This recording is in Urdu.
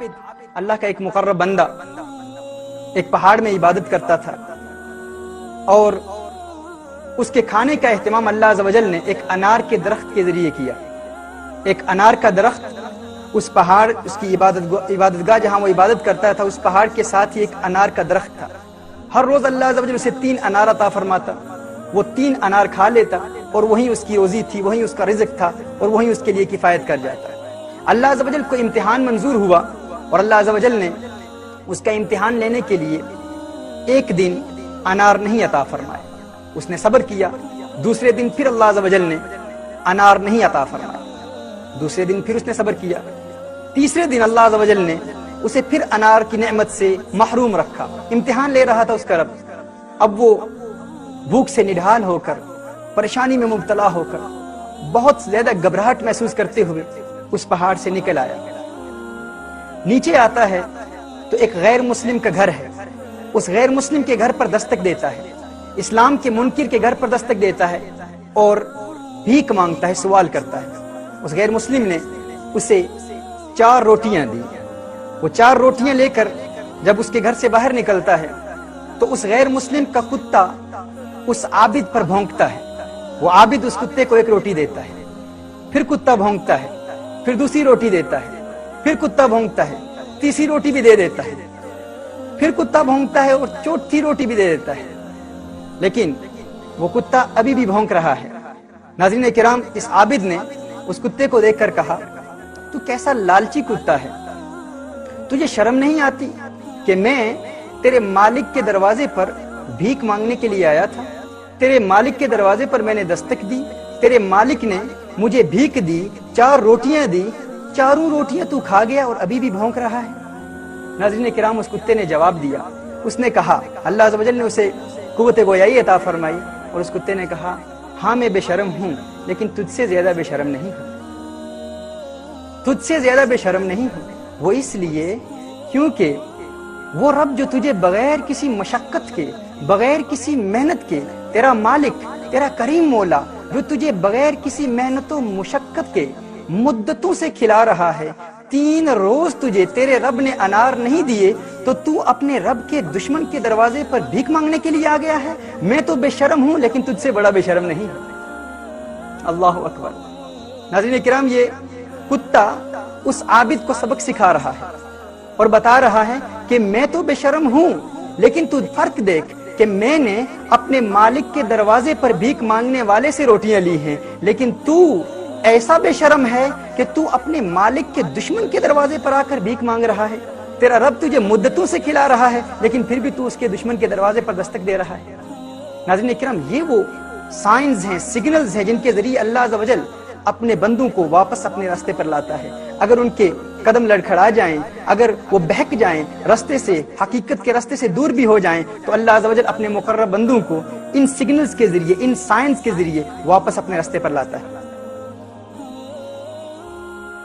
اللہ کا ایک مقرب بندہ ایک پہاڑ میں عبادت کرتا تھا، اور اس کے کھانے کا اہتمام اللہ عز و جل نے ایک انار کے درخت کے ذریعے کیا۔ ایک انار کا درخت اس پہاڑ، اس کی عبادتگاہ جہاں وہ عبادت کرتا تھا، اس پہاڑ کے ساتھ ہی ایک انار کا درخت تھا۔ ہر روز اللہ عز و جل اسے 3 انار عطا فرماتا، وہ 3 انار کھا لیتا، اور وہی اس کی روزی تھی، وہی اس کا رزق تھا، اور وہی اس کے لیے کفایت کر جاتا۔ اللہ عز و جل کو امتحان منظور ہوا، اور اللہ عز و جل نے اس کا امتحان لینے کے لیے ایک دن انار نہیں عطا فرمایا۔ اس نے صبر کیا، دوسرے دن پھر اللہ عز و جل نے انار نہیں عطا فرمایا، دوسرے دن پھر اس نے صبر کیا، تیسرے دن اللہ عز و جل نے اسے پھر انار کی نعمت سے محروم رکھا۔ امتحان لے رہا تھا اس کا رب۔ اب وہ بھوک سے نڈھال ہو کر، پریشانی میں مبتلا ہو کر، بہت زیادہ گھبراہٹ محسوس کرتے ہوئے اس پہاڑ سے نکل آیا۔ نیچے آتا ہے تو ایک غیر مسلم کا گھر ہے، اس غیر مسلم کے گھر پر دستک دیتا ہے، اسلام کے منکر کے گھر پر دستک دیتا ہے، اور بھیک مانگتا ہے، سوال کرتا ہے۔ اس غیر مسلم نے اسے 4 روٹیاں دی۔ وہ 4 روٹیاں لے کر جب اس کے گھر سے باہر نکلتا ہے تو اس غیر مسلم کا کتا اس عابد پر بھونکتا ہے۔ وہ عابد اس کتے کو 1 روٹی دیتا ہے، پھر کتا بھونکتا ہے، پھر دوسری روٹی دیتا ہے، پھر کتا بھونکتا ہے، تیسری روٹی بھی دے دیتا ہے، پھر کتا بھونکتا ہے اور چوتھی روٹی بھی دے دیتا ہے، لیکن وہ کتا ابھی بھی بھونک رہا ہے۔ ناظرین کرام، اس عابد نے اس کتے کو دیکھ کر کہا، تو کیسا لالچی کتا ہے، تجھے شرم نہیں آتی کہ میں تیرے مالک کے دروازے پر بھیک مانگنے کے لیے آیا تھا، تیرے مالک کے دروازے پر میں نے دستک دی، تیرے مالک نے مجھے بھیک دی، 4 روٹیاں دی، 4 روٹیاں تو کھا گیا اور ابھی بھی بھونک رہا ہے۔ ناظرین کرام، اس کتے نے جواب دیا، اس نے کہا، اللہ عز و جل نے اسے قوت گویائی عطا فرمائی، اور اس کتے نے کہا، ہاں میں بے شرم ہوں، لیکن تجھ سے زیادہ بے شرم نہیں ہوں، تجھ سے زیادہ بے شرم نہیں ہوں۔ وہ اس لیے کیونکہ وہ رب جو تجھے بغیر کسی مشقت کے، بغیر کسی محنت کے، تیرا مالک، تیرا کریم مولا جو تجھے بغیر کسی محنت و مشقت کے مدتوں سے کھلا رہا ہے، 3 روز تجھے تیرے رب نے انار نہیں دیے تو تو اپنے رب کے دشمن کے دروازے پر بھیک مانگنے کے لیے آ گیا ہے۔ میں تو بے شرم ہوں، لیکن تجھ سے بڑا بے شرم نہیں ہوں۔ اللہ اکبر۔ ناظرین کرام، یہ کتا اس عابد کو سبق سکھا رہا ہے اور بتا رہا ہے کہ میں تو بے شرم ہوں، لیکن تو فرق دیکھ کہ میں نے اپنے مالک کے دروازے پر بھیک مانگنے والے سے روٹیاں لی ہیں، لیکن تو ایسا بے شرم ہے کہ تو اپنے مالک کے دشمن کے دروازے پر آ کر بھیک مانگ رہا ہے۔ تیرا رب تجھے مدتوں سے کھلا رہا ہے، لیکن پھر بھی تو اس کے دشمن کے دروازے پر دستک دے رہا ہے۔ ناظرین کرام، یہ وہ سائنز ہیں، سگنلز ہیں، جن کے ذریعے اللہ عز و جل اپنے بندوں کو واپس اپنے راستے پر لاتا ہے۔ اگر ان کے قدم لڑکھڑا جائیں، اگر وہ بہک جائیں راستے سے، حقیقت کے راستے سے دور بھی ہو جائیں، تو اللہ عز و جل اپنے مقرب بندوں کو ان سگنلز کے ذریعے، ان سائنز کے ذریعے واپس اپنے راستے پر لاتا ہے۔